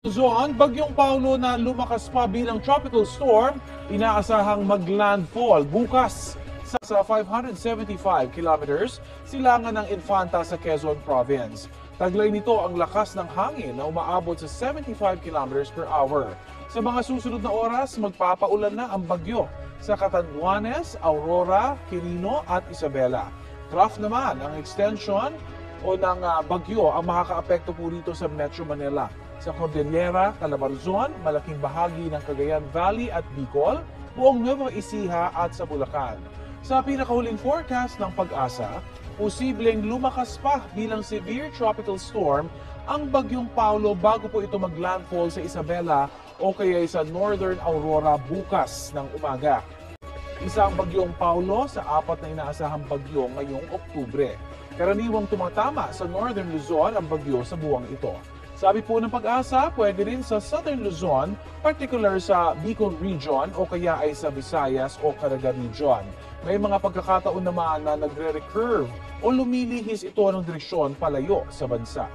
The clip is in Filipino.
Luzon, Bagyong Paulo na lumakas pa bilang tropical storm, inaasahang maglandfall bukas sa 575 kilometers silangan ng Infanta sa Quezon Province. Taglay nito ang lakas ng hangin na umaabot sa 75 kilometers per hour. Sa mga susunod na oras, magpapaulan na ang bagyo sa Catanduanes, Aurora, Quirino at Isabela. Trough naman ang extension o ng bagyo ang makakaapekto po dito sa Metro Manila. Sa Cordillera, Calabarzon, malaking bahagi ng Cagayan Valley at Bicol, buong Nueva Ecija at sa Bulacan. Sa pinakahuling forecast ng Pag-asa, posibleng lumakas pa bilang severe tropical storm ang Bagyong Paulo bago po ito maglandfall sa Isabela o kaya sa Northern Aurora bukas ng umaga. Isa ang Bagyong Paulo sa 4 na inaasahang bagyo ngayong Oktubre. Karaniwang tumatama sa Northern Luzon ang bagyo sa buwang ito. Sabi po ng Pag-asa, pwede rin sa Southern Luzon, particular sa Bicol Region o kaya ay sa Visayas o Caraga Region. May mga pagkakataon naman na nagre-recurve o lumilihis ito ng direksyon palayo sa bansa.